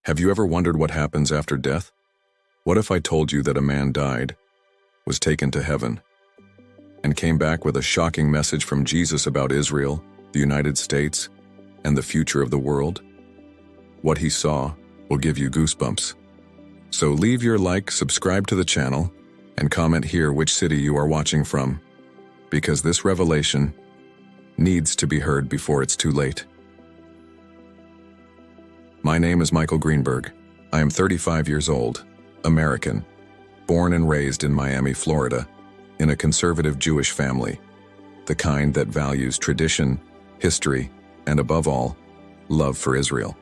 Have you ever wondered what happens after death? What if I told you that a man died, was taken to heaven, and came back with a shocking message from Jesus about Israel, the United States, and the future of the world? What he saw will give you goosebumps. So leave your like, subscribe to the channel, and comment here which city you are watching from, because this revelation needs to be heard before it's too late. My name is Michael Greenberg. I am 35 years old, American, born and raised in Miami, Florida, in a conservative Jewish family, the kind that values tradition, history, and above all, love for Israel.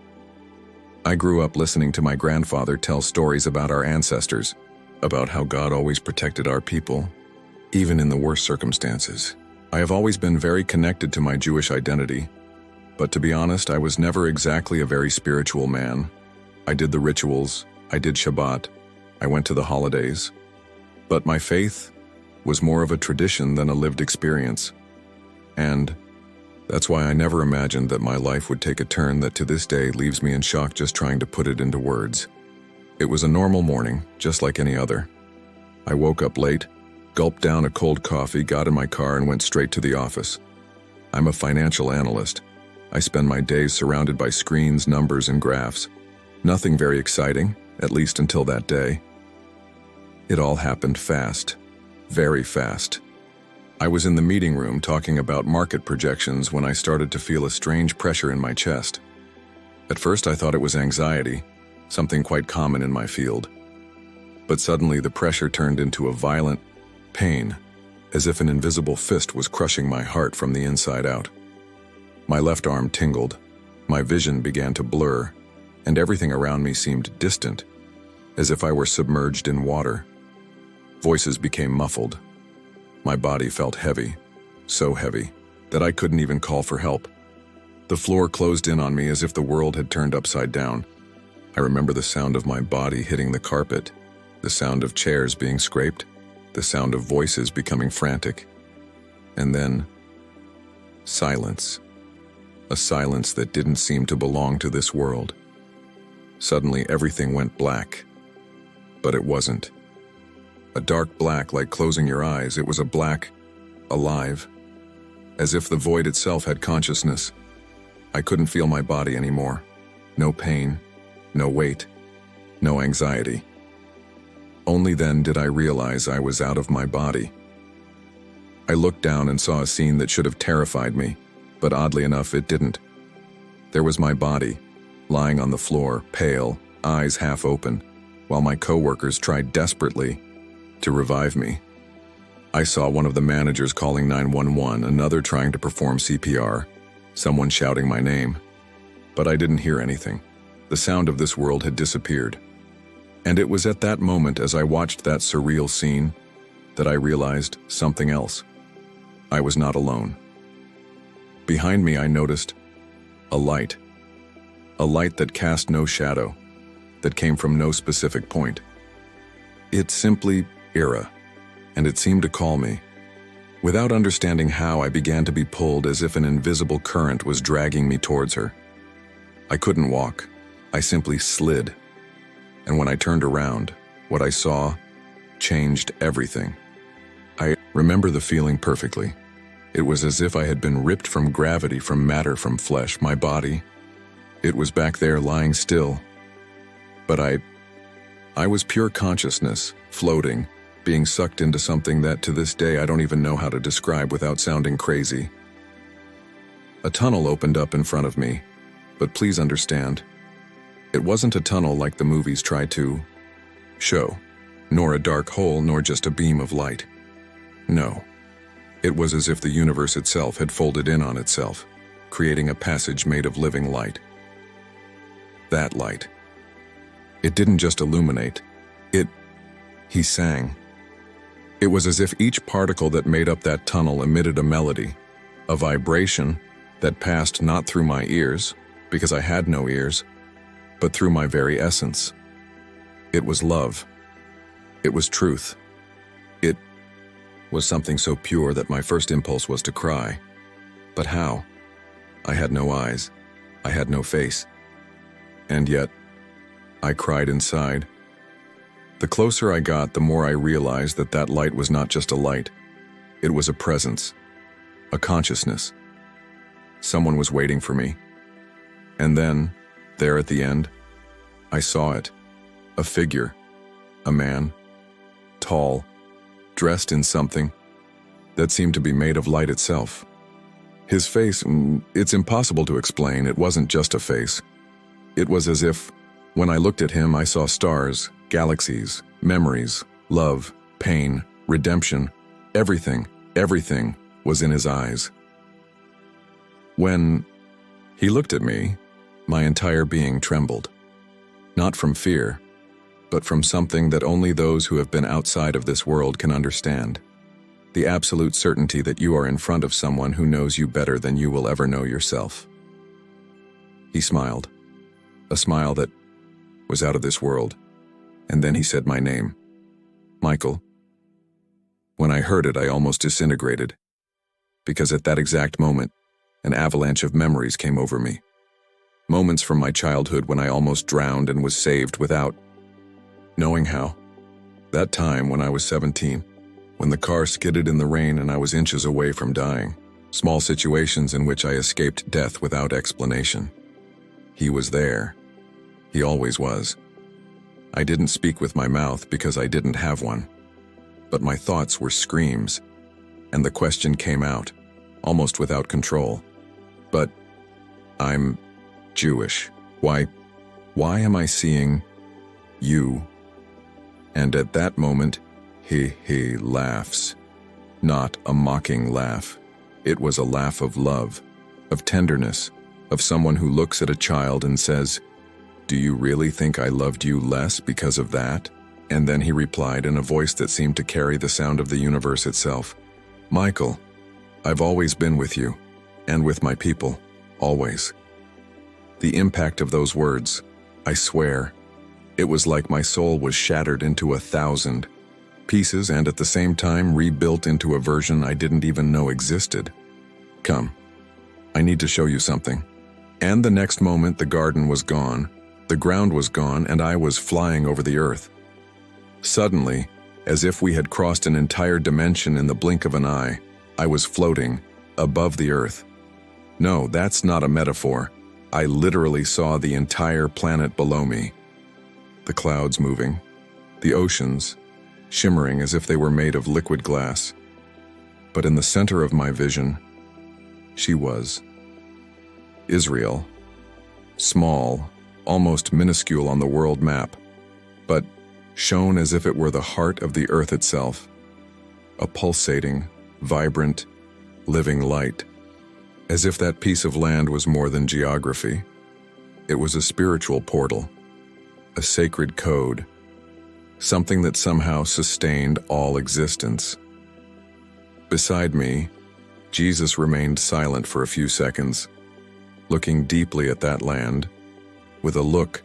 I grew up listening to my grandfather tell stories about our ancestors, about how God always protected our people, even in the worst circumstances. I have always been very connected to my Jewish identity, but to be honest, I was never exactly a very spiritual man. I did the rituals, I did Shabbat, I went to the holidays, but my faith was more of a tradition than a lived experience. And that's why I never imagined that my life would take a turn that to this day leaves me in shock just trying to put it into words. It was a normal morning, just like any other. I woke up late, gulped down a cold coffee, got in my car, and went straight to the office. I'm a financial analyst. I spend my days surrounded by screens, numbers, and graphs. Nothing very exciting, at least until that day. It all happened fast, very fast. I was in the meeting room talking about market projections when I started to feel a strange pressure in my chest. At first I thought it was anxiety, something quite common in my field. But suddenly the pressure turned into a violent pain, as if an invisible fist was crushing my heart from the inside out. My left arm tingled, my vision began to blur, and everything around me seemed distant, as if I were submerged in water. Voices became muffled. My body felt heavy, so heavy, that I couldn't even call for help. The floor closed in on me as if the world had turned upside down. I remember the sound of my body hitting the carpet, the sound of chairs being scraped, the sound of voices becoming frantic. And then, silence. A silence that didn't seem to belong to this world. Suddenly everything went black. But it wasn't. A dark black like closing your eyes. It was a black, alive, as if the void itself had consciousness. I couldn't feel my body anymore. No pain, no weight, no anxiety. Only then did I realize I was out of my body. I looked down and saw a scene that should have terrified me, but oddly enough it didn't. There was my body, lying on the floor, pale, eyes half open, while my coworkers tried desperately to revive me. I saw one of the managers calling 911, another trying to perform CPR, someone shouting my name. But I didn't hear anything. The sound of this world had disappeared. And it was at that moment, as I watched that surreal scene, that I realized something else. I was not alone. Behind me I noticed a light that cast no shadow, that came from no specific point. It simply Ira, and it seemed to call me. Without understanding how, I began to be pulled as if an invisible current was dragging me towards her. I couldn't walk, I simply slid. And when I turned around, what I saw changed everything. I remember the feeling perfectly. It was as if I had been ripped from gravity, from matter, from flesh, my body. It was back there lying still. But I was pure consciousness, floating, being sucked into something that to this day I don't even know how to describe without sounding crazy. A tunnel opened up in front of me, but please understand, it wasn't a tunnel like the movies try to show, nor a dark hole, nor just a beam of light. No. It was as if the universe itself had folded in on itself, creating a passage made of living light. That light. It didn't just illuminate. He sang. It was as if each particle that made up that tunnel emitted a melody, a vibration that passed not through my ears, because I had no ears, but through my very essence. It was love. It was truth. It was something so pure that my first impulse was to cry. But how? I had no eyes. I had no face. And yet, I cried inside. The closer I got, the more I realized that that light was not just a light. It was a presence, a consciousness. Someone was waiting for me. And then, there at the end, I saw it. A figure. A man. Tall. Dressed in something that seemed to be made of light itself. His face, it's impossible to explain. It wasn't just a face. It was as if, when I looked at him, I saw stars, galaxies, memories, love, pain, redemption. Everything was in his eyes. When he looked at me, my entire being trembled. Not from fear, but from something that only those who have been outside of this world can understand. The absolute certainty that you are in front of someone who knows you better than you will ever know yourself. He smiled, a smile that was out of this world, and then he said my name, Michael. When I heard it, I almost disintegrated, because at that exact moment, an avalanche of memories came over me. Moments from my childhood when I almost drowned and was saved without knowing how. That time when I was 17, when the car skidded in the rain and I was inches away from dying. Small situations in which I escaped death without explanation. He was there. He always was. I didn't speak with my mouth because I didn't have one. But my thoughts were screams, and the question came out, almost without control. But I'm Jewish. Why am I seeing you? And at that moment, he laughs. Not a mocking laugh. It was a laugh of love, of tenderness, of someone who looks at a child and says, "Do you really think I loved you less because of that?" And then he replied in a voice that seemed to carry the sound of the universe itself, "Michael, I've always been with you, and with my people, always." The impact of those words, I swear, it was like my soul was shattered into 1,000 pieces and at the same time rebuilt into a version I didn't even know existed. "Come, I need to show you something." And the next moment the garden was gone, the ground was gone, and I was flying over the earth. Suddenly, as if we had crossed an entire dimension in the blink of an eye, I was floating above the earth. No, that's not a metaphor. I literally saw the entire planet below me. The clouds moving, the oceans shimmering as if they were made of liquid glass. But in the center of my vision, she was. Israel. Small, almost minuscule on the world map, but shone as if it were the heart of the earth itself. A pulsating, vibrant, living light. As if that piece of land was more than geography. It was a spiritual portal, a sacred code, something that somehow sustained all existence. Beside me, Jesus remained silent for a few seconds, looking deeply at that land, with a look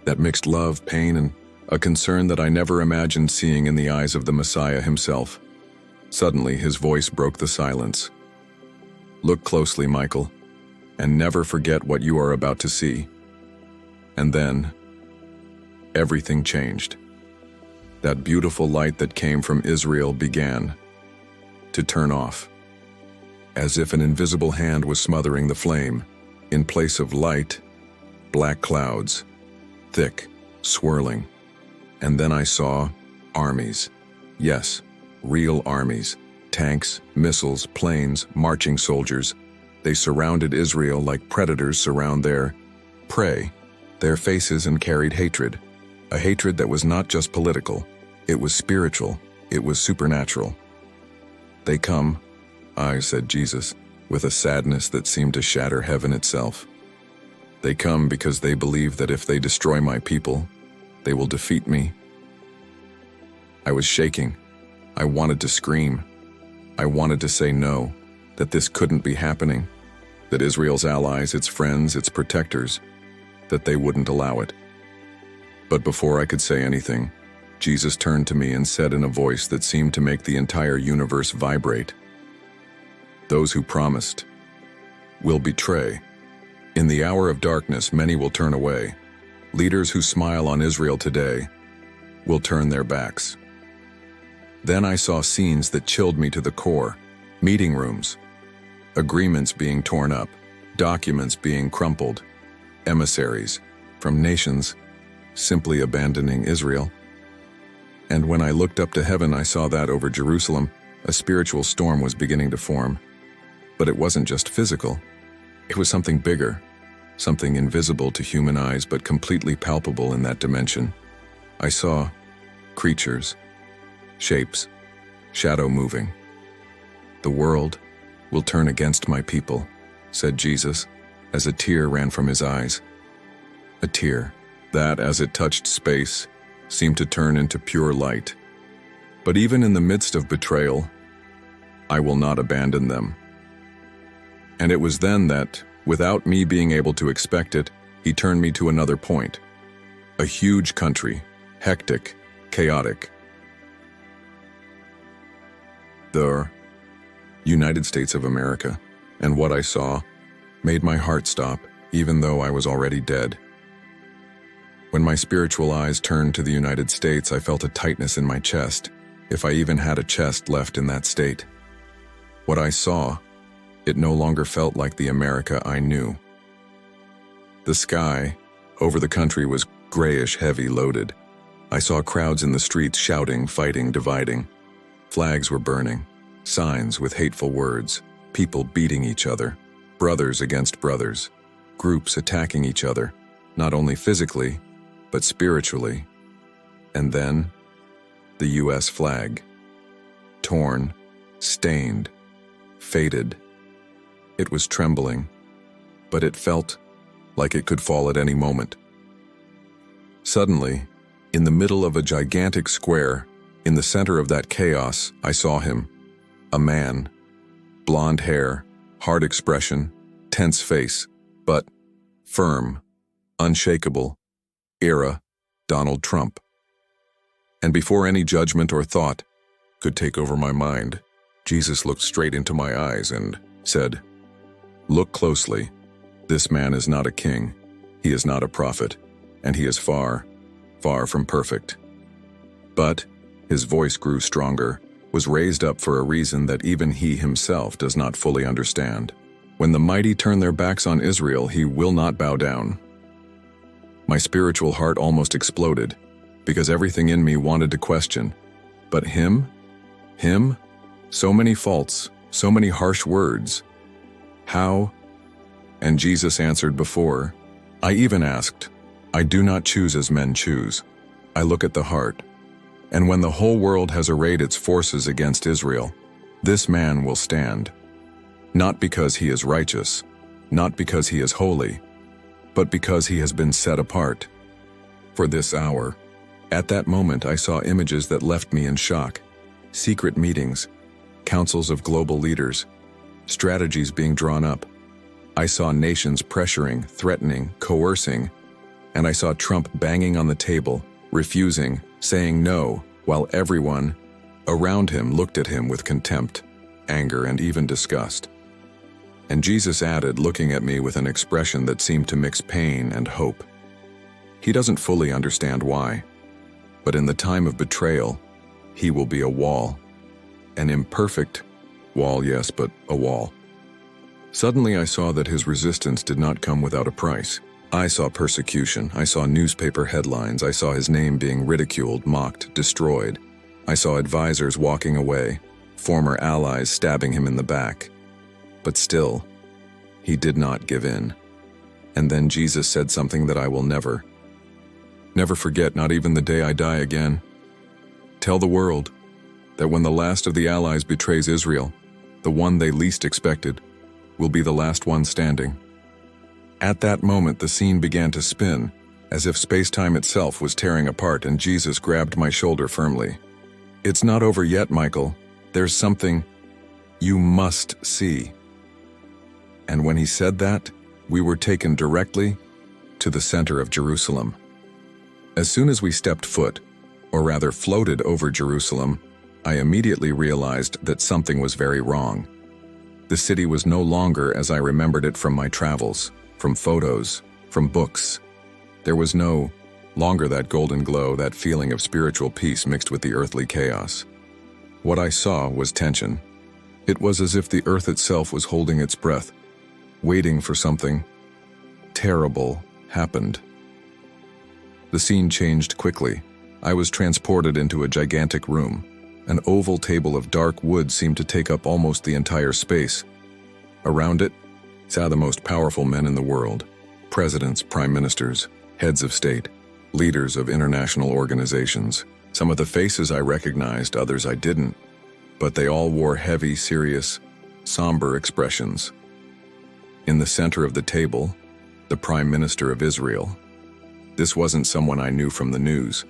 that mixed love, pain, and a concern that I never imagined seeing in the eyes of the Messiah himself. Suddenly, his voice broke the silence. "Look closely, Michael, and never forget what you are about to see." And then, everything changed. That beautiful light that came from Israel began to turn off, as if an invisible hand was smothering the flame. In place of light, black clouds, thick, swirling. And then I saw armies. Yes, real armies. Tanks, missiles, planes, marching soldiers. They surrounded Israel like predators surround their prey, their faces, and carried hatred. A hatred that was not just political. It was spiritual. It was supernatural. "They come," said Jesus, with a sadness that seemed to shatter heaven itself. "They come because they believe that if they destroy my people, they will defeat me." I was shaking. I wanted to scream. I wanted to say no, that this couldn't be happening, that Israel's allies, its friends, its protectors, that they wouldn't allow it. But before I could say anything, Jesus turned to me and said in a voice that seemed to make the entire universe vibrate, "Those who promised will betray. In the hour of darkness, many will turn away. Leaders who smile on Israel today will turn their backs. Then I saw scenes that chilled me to the core. Meeting rooms, agreements being torn up, documents being crumpled, emissaries from nations simply abandoning Israel. And when I looked up to heaven, I saw that over Jerusalem, a spiritual storm was beginning to form. But it wasn't just physical. It was something bigger, something invisible to human eyes but completely palpable in that dimension. I saw creatures, shapes, shadow moving. "The world will turn against my people," said Jesus, as a tear ran from his eyes. A tear that, as it touched space, seemed to turn into pure light. But even in the midst of betrayal, I will not abandon them. And it was then that, without me being able to expect it, he turned me to another point. A huge country, hectic, chaotic. The United States of America, and what I saw made my heart stop, even though I was already dead. When my spiritual eyes turned to the United States, I felt a tightness in my chest, if I even had a chest left in that state. What I saw, it no longer felt like the America I knew. The sky over the country was grayish, heavy, loaded. I saw crowds in the streets shouting, fighting, dividing. Flags were burning, signs with hateful words, people beating each other, brothers against brothers, groups attacking each other, not only physically, but spiritually. And then, the US flag. Torn, stained, faded. It was trembling, but it felt like it could fall at any moment. Suddenly, in the middle of a gigantic square, in the center of that chaos, I saw him. A man, blonde hair, hard expression, tense face, but firm, unshakable. Era Donald Trump. And before any judgment or thought could take over my mind, Jesus looked straight into my eyes and said, "Look closely. This man is not a king. He is not a prophet, and he is far, far from perfect." But his voice grew stronger, was raised up for a reason that even he himself does not fully understand. When the mighty turn their backs on Israel, he will not bow down. My spiritual heart almost exploded, because everything in me wanted to question. But him? Him? So many faults, so many harsh words. How? And Jesus answered before. I even asked, "I do not choose as men choose. I look at the heart. And when the whole world has arrayed its forces against Israel, this man will stand. Not because he is righteous, not because he is holy, but because he has been set apart for this hour." At that moment, I saw images that left me in shock. Secret meetings, councils of global leaders, strategies being drawn up. I saw nations pressuring, threatening, coercing, and I saw Trump banging on the table, refusing, saying no, while everyone around him looked at him with contempt, anger, and even disgust. And Jesus added, looking at me with an expression that seemed to mix pain and hope. He doesn't fully understand why, but in the time of betrayal, he will be a wall. An imperfect wall, yes, but a wall. Suddenly I saw that his resistance did not come without a price. I saw persecution, I saw newspaper headlines, I saw his name being ridiculed, mocked, destroyed. I saw advisors walking away, former allies stabbing him in the back. But still, he did not give in. And then Jesus said something that I will never forget, not even the day I die again. Tell the world that when the last of the allies betrays Israel, the one they least expected will be the last one standing. At that moment, the scene began to spin, as if space-time itself was tearing apart, and Jesus grabbed my shoulder firmly. "It's not over yet, Michael. There's something you must see." And when he said that, we were taken directly to the center of Jerusalem. As soon as we stepped foot, or rather floated over Jerusalem, I immediately realized that something was very wrong. The city was no longer as I remembered it from my travels, from photos, from books. There was no longer that golden glow, that feeling of spiritual peace mixed with the earthly chaos. What I saw was tension. It was as if the earth itself was holding its breath, waiting for something terrible happened. The scene changed quickly. I was transported into a gigantic room. An oval table of dark wood seemed to take up almost the entire space. Around it sat the most powerful men in the world: presidents, prime ministers, heads of state, leaders of international organizations. Some of the faces I recognized, others I didn't, but they all wore heavy, serious, somber expressions. In the center of the table, the Prime Minister of Israel. This wasn't someone I knew from the news.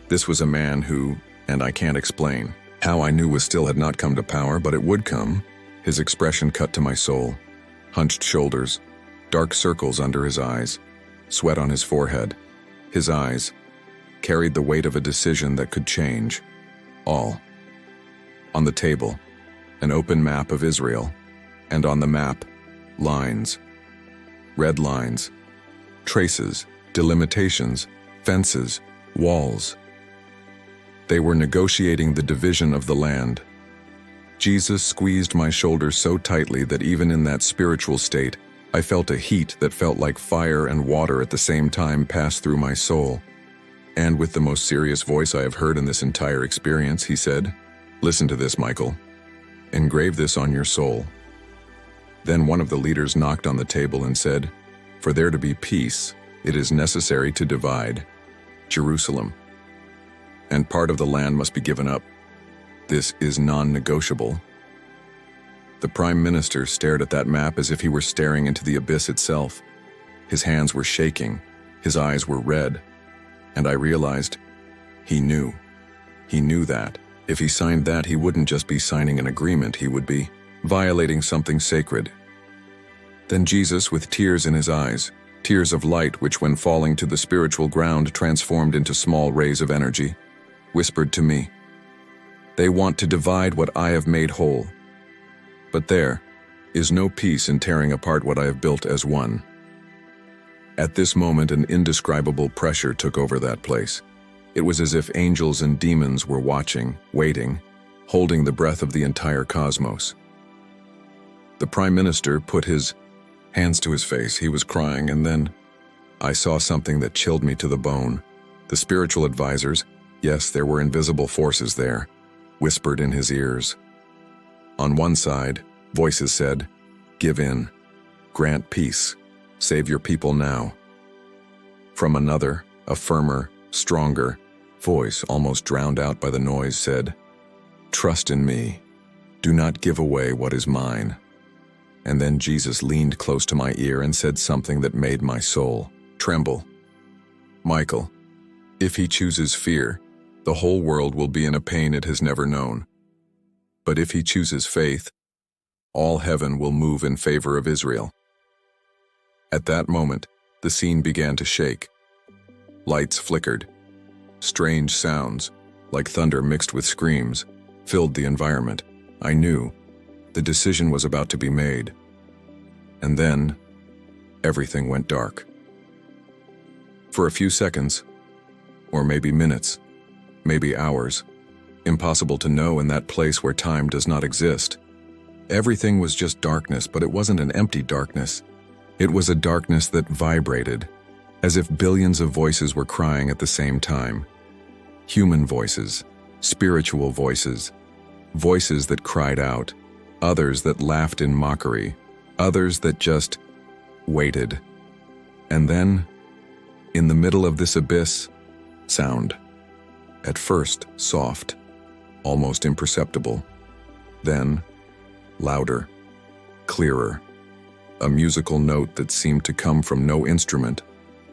This was a man who, and I can't explain how I knew still had not come to power, but it would come. His expression cut to my soul. Hunched shoulders, dark circles under his eyes, sweat on his forehead. His eyes carried the weight of a decision that could change all. On the table, an open map of Israel, and on the map, lines. Red lines, traces, delimitations, fences, walls. They were negotiating the division of the land. Jesus squeezed my shoulders so tightly that even in that spiritual state, I felt a heat that felt like fire and water at the same time pass through my soul. And with the most serious voice I have heard in this entire experience, he said, "Listen to this, Michael. Engrave this on your soul." Then one of the leaders knocked on the table and said, "For there to be peace, it is necessary to divide Jerusalem, and part of the land must be given up. This is non-negotiable." The Prime Minister stared at that map as if he were staring into the abyss itself. His hands were shaking, his eyes were red, and I realized he knew. He knew that if he signed that, he wouldn't just be signing an agreement, he would be violating something sacred. Then Jesus, with tears in his eyes, tears of light which when falling to the spiritual ground transformed into small rays of energy, whispered to me, "They want to divide what I have made whole. But there is no peace in tearing apart what I have built as one." At this moment, an indescribable pressure took over that place. It was as if angels and demons were watching, waiting, holding the breath of the entire cosmos. The Prime Minister put his hands to his face. He was crying, and then I saw something that chilled me to the bone. The spiritual advisors, yes, there were invisible forces there, whispered in his ears. On one side, voices said, "Give in, grant peace, save your people now." From another, a firmer, stronger voice, almost drowned out by the noise, said, "Trust in me, do not give away what is mine." And then Jesus leaned close to my ear and said something that made my soul tremble. "Michael, if he chooses fear, the whole world will be in a pain it has never known. But if he chooses faith, all heaven will move in favor of Israel." At that moment, the scene began to shake. Lights flickered. Strange sounds, like thunder mixed with screams, filled the environment. I knew the decision was about to be made. And then, everything went dark. For a few seconds, or maybe minutes, maybe hours, impossible to know in that place where time does not exist. Everything was just darkness, but it wasn't an empty darkness. It was a darkness that vibrated, as if billions of voices were crying at the same time. Human voices, spiritual voices, voices that cried out, others that laughed in mockery, others that just waited. And then, in the middle of this abyss, sound. At first, soft, almost imperceptible. Then, louder, clearer. A musical note that seemed to come from no instrument,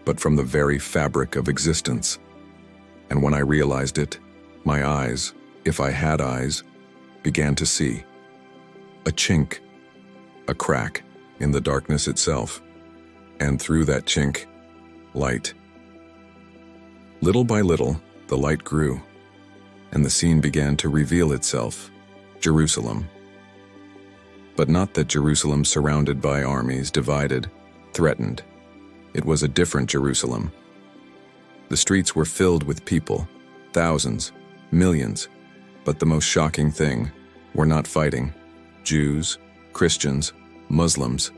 but from the very fabric of existence. And when I realized it, my eyes, if I had eyes, began to see. A chink, a crack in the darkness itself, and through that chink, light. Little by little, the light grew, and the scene began to reveal itself, Jerusalem. But not that Jerusalem surrounded by armies, divided, threatened. It was a different Jerusalem, The streets were filled with people, thousands, millions, but the most shocking thing were not fighting. Jews, Christians, Muslims,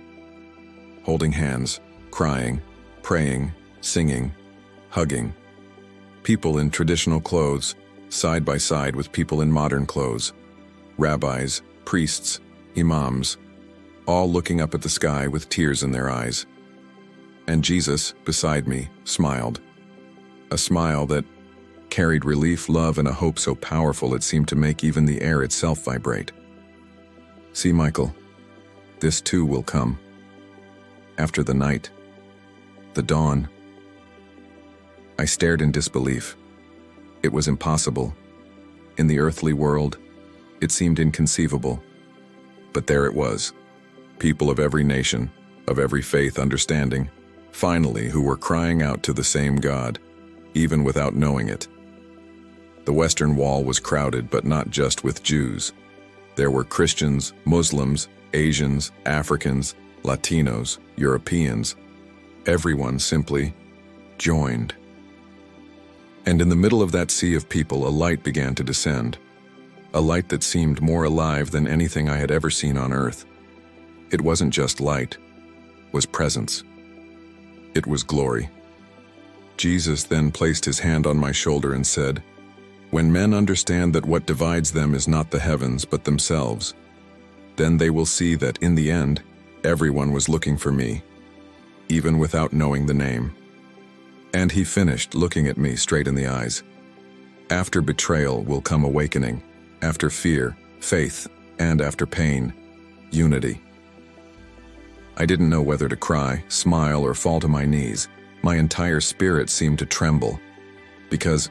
holding hands, crying, praying, singing, hugging. People in traditional clothes, side by side with people in modern clothes. Rabbis, priests, imams, all looking up at the sky with tears in their eyes. And Jesus, beside me, smiled. A smile that carried relief, love, and a hope so powerful it seemed to make even the air itself vibrate. See, Michael, this too will come. After the night, the dawn. I stared in disbelief. It was impossible. In the earthly world, it seemed inconceivable. But there it was. People of every nation, of every faith understanding, finally, who were crying out to the same God, even without knowing it. The Western Wall was crowded, but not just with Jews. There were Christians, Muslims, Asians, Africans, Latinos, Europeans. Everyone simply joined. And in the middle of that sea of people, a light began to descend. A light that seemed more alive than anything I had ever seen on earth. It wasn't just light, it was presence. It was glory. Jesus then placed his hand on my shoulder and said, "When men understand that what divides them is not the heavens but themselves, then they will see that in the end, everyone was looking for me, even without knowing the name." And he finished, looking at me straight in the eyes. After betrayal will come awakening, after fear, faith, and after pain, unity. I didn't know whether to cry, smile, or fall to my knees. My entire spirit seemed to tremble, because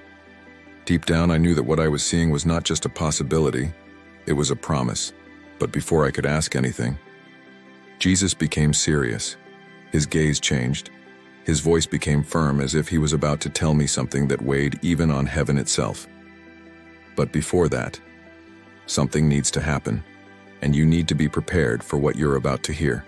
deep down I knew that what I was seeing was not just a possibility, it was a promise. But before I could ask anything, Jesus became serious. His gaze changed. His voice became firm, as if he was about to tell me something that weighed even on heaven itself. But before that, something needs to happen, and you need to be prepared for what you're about to hear.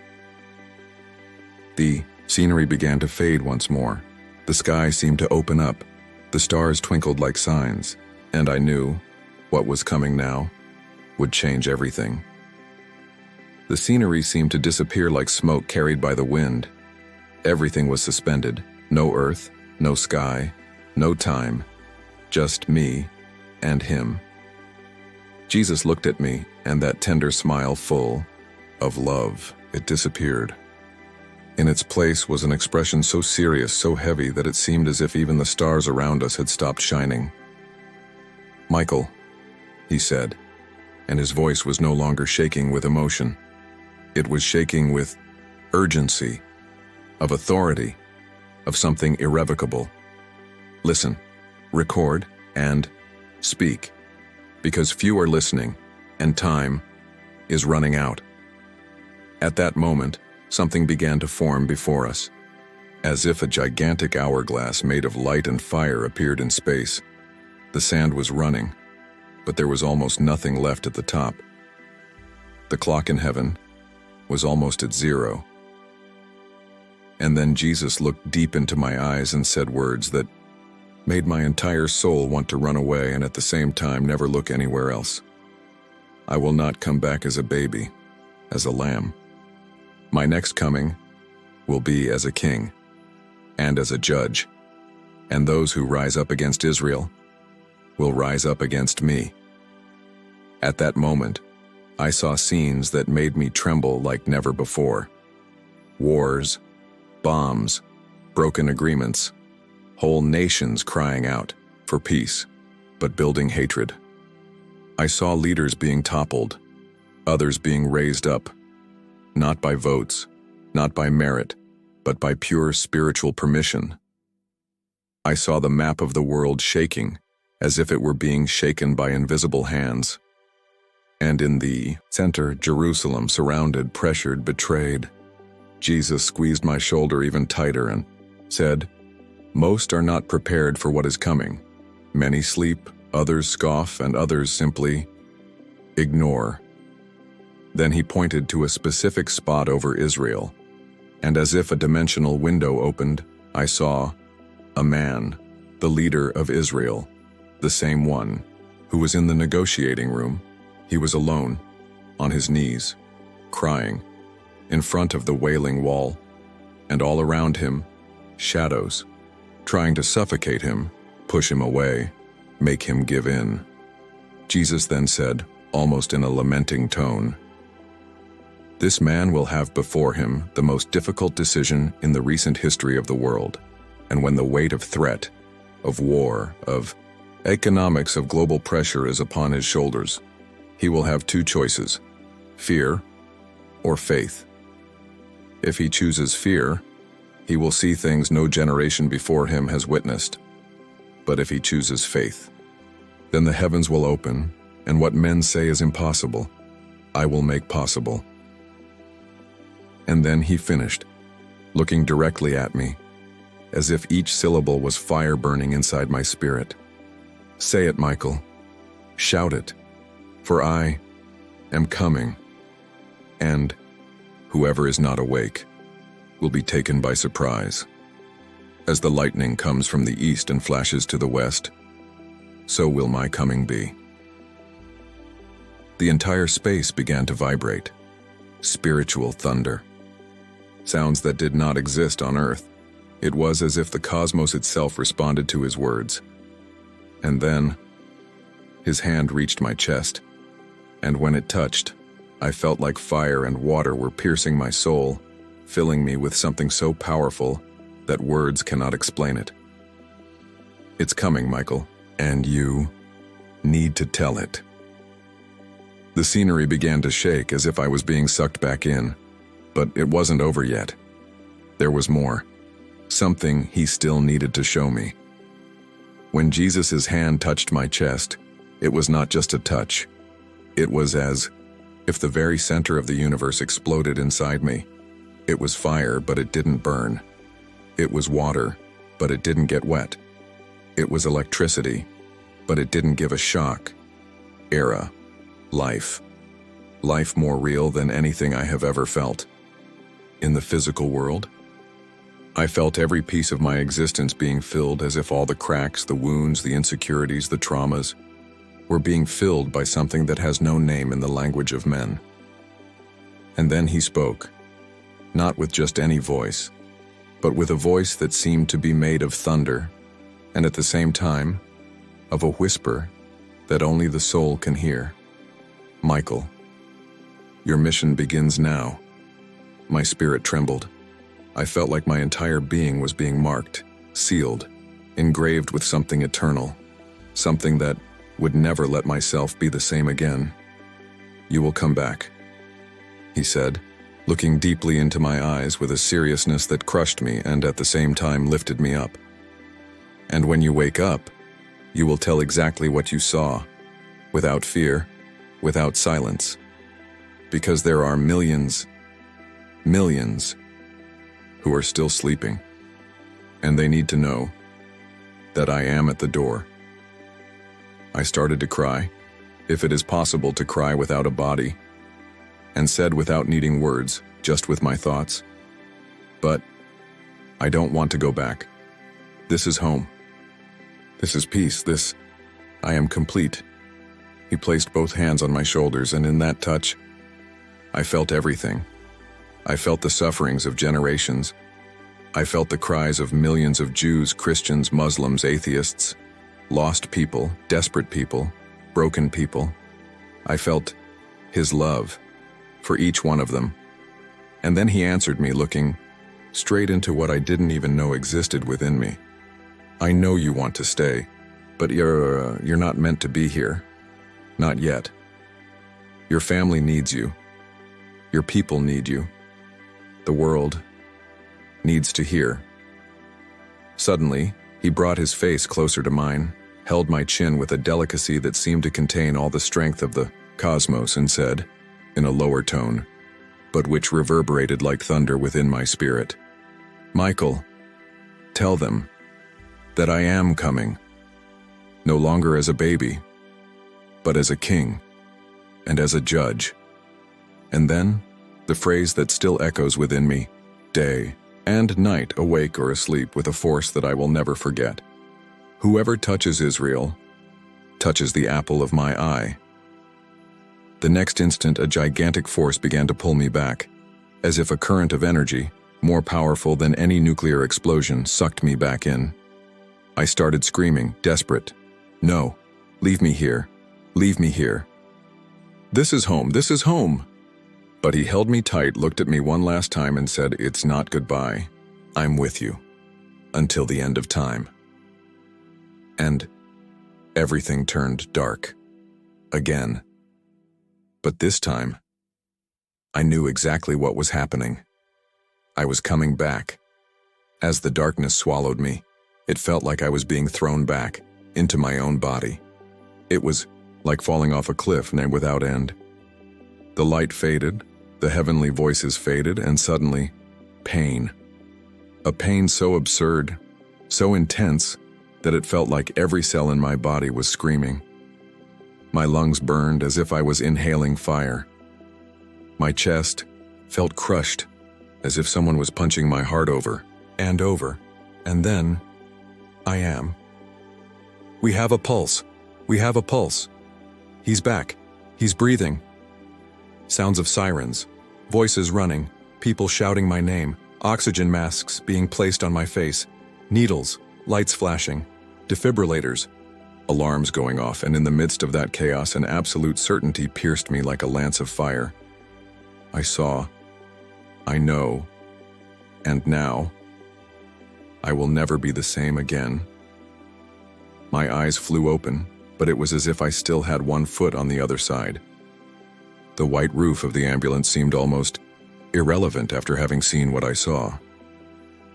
The scenery began to fade once more. The sky seemed to open up. The stars twinkled like signs, and I knew what was coming now would change everything. The scenery seemed to disappear like smoke carried by the wind. Everything was suspended. No earth, no sky, no time, just me and him. Jesus looked at me, and that tender smile full of love, it disappeared. In its place was an expression so serious, so heavy, that it seemed as if even the stars around us had stopped shining. "Michael," he said, and his voice was no longer shaking with emotion. It was shaking with urgency, of authority, of something irrevocable. "Listen, record, and speak, because few are listening, and time is running out." At that moment, something began to form before us, as if a gigantic hourglass made of light and fire appeared in space. The sand was running, but there was almost nothing left at the top. The clock in heaven was almost at zero. And then Jesus looked deep into my eyes and said words that made my entire soul want to run away and at the same time never look anywhere else. "I will not come back as a baby, as a lamb. My next coming will be as a king and as a judge, and those who rise up against Israel will rise up against me." At that moment, I saw scenes that made me tremble like never before. Wars, bombs, broken agreements, whole nations crying out for peace, but building hatred. I saw leaders being toppled, others being raised up, not by votes, not by merit, but by pure spiritual permission. I saw the map of the world shaking, as if it were being shaken by invisible hands. And in the center, Jerusalem, surrounded, pressured, betrayed. Jesus squeezed my shoulder even tighter and said, "Most are not prepared for what is coming. Many sleep, others scoff, and others simply ignore." Then he pointed to a specific spot over Israel, and as if a dimensional window opened, I saw a man, the leader of Israel, the same one who was in the negotiating room. He was alone, on his knees, crying, in front of the wailing wall, and all around him, shadows, trying to suffocate him, push him away, make him give in. Jesus then said, almost in a lamenting tone, "This man will have before him the most difficult decision in the recent history of the world, and when the weight of threat, of war, of economics, of global pressure is upon his shoulders, he will have two choices, fear or faith. If he chooses fear, he will see things no generation before him has witnessed. But if he chooses faith, then the heavens will open, and what men say is impossible, I will make possible." And then he finished, looking directly at me, as if each syllable was fire burning inside my spirit. "Say it, Michael. Shout it, for I am coming, and whoever is not awake will be taken by surprise. As the lightning comes from the east and flashes to the west, so will my coming be." The entire space began to vibrate. Spiritual thunder. Sounds that did not exist on Earth. It was as if the cosmos itself responded to his words. And then, his hand reached my chest, and when it touched, I felt like fire and water were piercing my soul, filling me with something so powerful that words cannot explain it. "It's coming, Michael, and you need to tell it." The scenery began to shake as if I was being sucked back in, but it wasn't over yet. There was more. Something he still needed to show me. When Jesus' hand touched my chest, it was not just a touch. It was as if the very center of the universe exploded inside me. It was fire, but it didn't burn. It was water, but it didn't get wet. It was electricity, but it didn't give a shock. Era. Life. Life more real than anything I have ever felt. In the physical world, I felt every piece of my existence being filled as if all the cracks, the wounds, the insecurities, the traumas were being filled by something that has no name in the language of men. And then he spoke, not with just any voice, but with a voice that seemed to be made of thunder, and at the same time, of a whisper that only the soul can hear. "Michael, your mission begins now." My spirit trembled. I felt like my entire being was being marked, sealed, engraved with something eternal, something that would never let myself be the same again. "You will come back," he said, looking deeply into my eyes with a seriousness that crushed me and at the same time lifted me up. "And when you wake up, you will tell exactly what you saw, without fear, without silence, because there are millions who are still sleeping, and they need to know that I am at the door." I started to cry, if it is possible to cry without a body, and said without needing words, just with my thoughts, "But I don't want to go back. This is home. This is peace. I am complete." He placed both hands on my shoulders, and in that touch, I felt everything. I felt the sufferings of generations. I felt the cries of millions of Jews, Christians, Muslims, atheists, lost people, desperate people, broken people. I felt his love for each one of them. And then he answered me, looking straight into what I didn't even know existed within me. "I know you want to stay, but you're not meant to be here. Not yet. Your family needs you. Your people need you. The world needs to hear." Suddenly, he brought his face closer to mine, held my chin with a delicacy that seemed to contain all the strength of the cosmos, and said, in a lower tone, but which reverberated like thunder within my spirit, "Michael, tell them that I am coming, no longer as a baby, but as a king and as a judge." And then, the phrase that still echoes within me, day and night, awake or asleep, with a force that I will never forget. Whoever touches Israel touches the apple of my eye. The next instant, a gigantic force began to pull me back, as if a current of energy, more powerful than any nuclear explosion, sucked me back in. I started screaming, desperate. No, leave me here. Leave me here. This is home, this is home. But he held me tight, looked at me one last time and said, "It's not goodbye. I'm with you. Until the end of time." And everything turned dark. Again. But this time, I knew exactly what was happening. I was coming back. As the darkness swallowed me, it felt like I was being thrown back into my own body. It was like falling off a cliff without end. The light faded, the heavenly voices faded, and suddenly, pain. A pain so absurd, so intense, that it felt like every cell in my body was screaming. My lungs burned as if I was inhaling fire. My chest felt crushed, as if someone was punching my heart over, and then, I am. We have a pulse. We have a pulse. He's back. He's breathing. Sounds of sirens, voices running, people shouting my name, oxygen masks being placed on my face, needles, lights flashing, defibrillators, alarms going off, and in the midst of that chaos, an absolute certainty pierced me like a lance of fire. I saw, I know, and now, I will never be the same again. My eyes flew open, but it was as if I still had one foot on the other side. The white roof of the ambulance seemed almost irrelevant after having seen what I saw.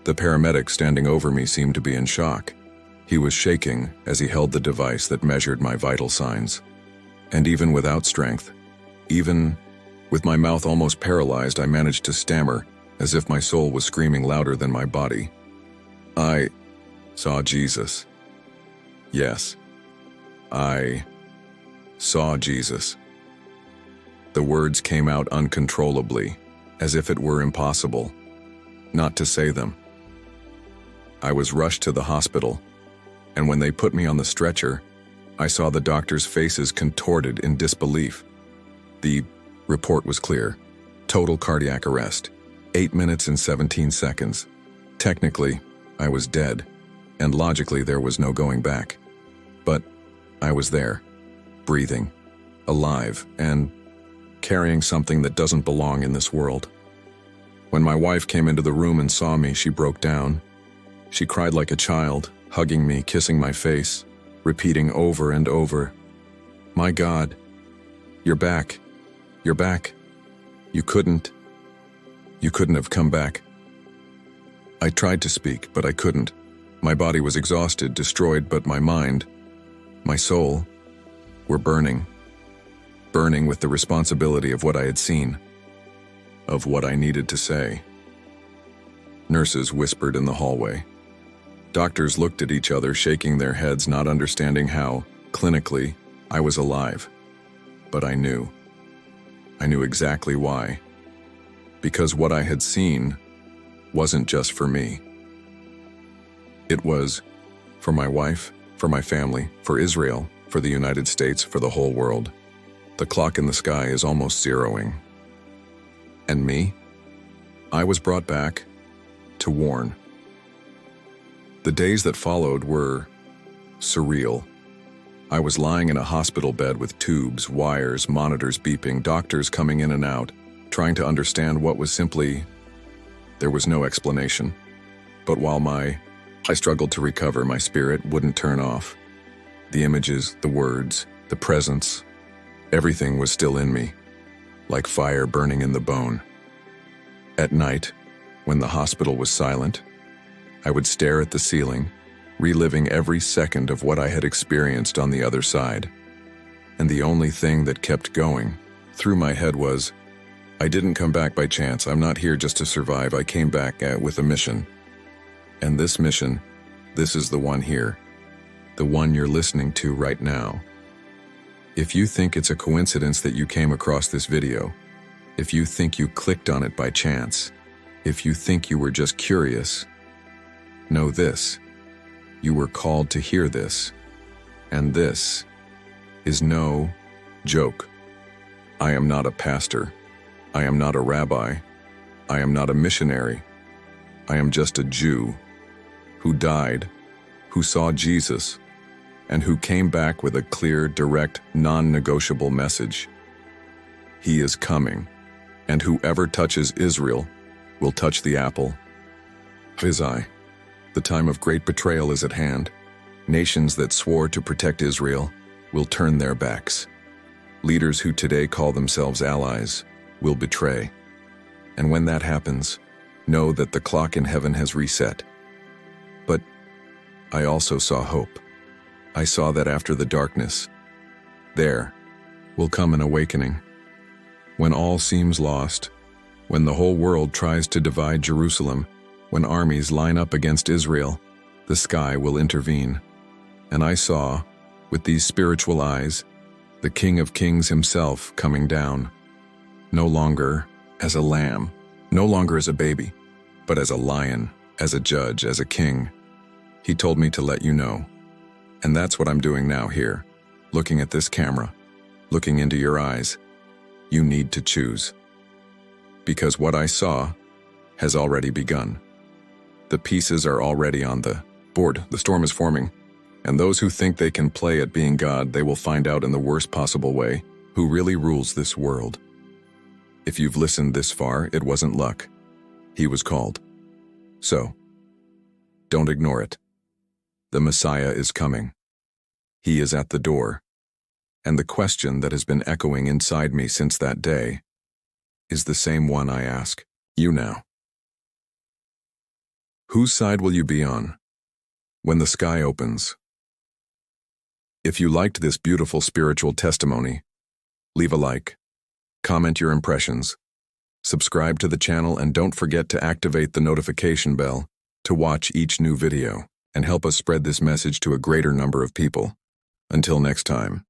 The paramedic standing over me seemed to be in shock. He was shaking as he held the device that measured my vital signs. And even without strength, even with my mouth almost paralyzed, I managed to stammer as if my soul was screaming louder than my body. I saw Jesus. Yes, I saw Jesus. The words came out uncontrollably, as if it were impossible not to say them. I was rushed to the hospital, and when they put me on the stretcher, I saw the doctors' faces contorted in disbelief. The report was clear. Total cardiac arrest. 8 minutes and 17 seconds. Technically, I was dead, and logically there was no going back. But I was there, breathing, alive, and carrying something that doesn't belong in this world. When my wife came into the room and saw me, she broke down. She cried like a child, hugging me, kissing my face, repeating over and over, "My God, you're back. You're back. You couldn't have come back." I tried to speak, but I couldn't. My body was exhausted, destroyed, but my mind, my soul, were burning with the responsibility of what I had seen, of what I needed to say. Nurses whispered in the hallway. Doctors looked at each other, shaking their heads, not understanding how, clinically, I was alive. But I knew. I knew exactly why. Because what I had seen wasn't just for me. It was for my wife, for my family, for Israel, for the United States, for the whole world. The clock in the sky is almost zeroing. And me? I was brought back to warn. The days that followed were surreal. I was lying in a hospital bed with tubes, wires, monitors beeping, doctors coming in and out, trying to understand what was simply. There was no explanation. But while I struggled to recover, my spirit wouldn't turn off. The images, the words, the presence, everything was still in me, like fire burning in the bone. At night, when the hospital was silent, I would stare at the ceiling, reliving every second of what I had experienced on the other side. And the only thing that kept going through my head was, I didn't come back by chance. I'm not here just to survive. I came back with a mission. And this mission, this is the one here, the one you're listening to right now. If you think it's a coincidence that you came across this video, if you think you clicked on it by chance, if you think you were just curious, know this: You were called to hear this, and this is no joke. I am not a pastor. I am not a rabbi. I am not a missionary. I am just a Jew who died, who saw Jesus, and who came back with a clear, direct, non-negotiable message. He is coming, and whoever touches Israel will touch the apple of his eye. The time of great betrayal is at hand. Nations that swore to protect Israel will turn their backs. Leaders who today call themselves allies will betray. And when that happens, know that the clock in heaven has reset. But I also saw hope. I saw that after the darkness, there will come an awakening. When all seems lost, when the whole world tries to divide Jerusalem, when armies line up against Israel, the sky will intervene. And I saw, with these spiritual eyes, the King of Kings himself coming down, no longer as a lamb, no longer as a baby, but as a lion, as a judge, as a king. He told me to let you know. And that's what I'm doing now here, looking at this camera, looking into your eyes. You need to choose. Because what I saw has already begun. The pieces are already on the board. The storm is forming. And those who think they can play at being God, they will find out in the worst possible way who really rules this world. If you've listened this far, it wasn't luck. He was called. So, don't ignore it. The Messiah is coming. He is at the door. And the question that has been echoing inside me since that day is the same one I ask you now. Whose side will you be on when the sky opens? If you liked this beautiful spiritual testimony, leave a like, comment your impressions, subscribe to the channel, and don't forget to activate the notification bell to watch each new video and help us spread this message to a greater number of people. Until next time.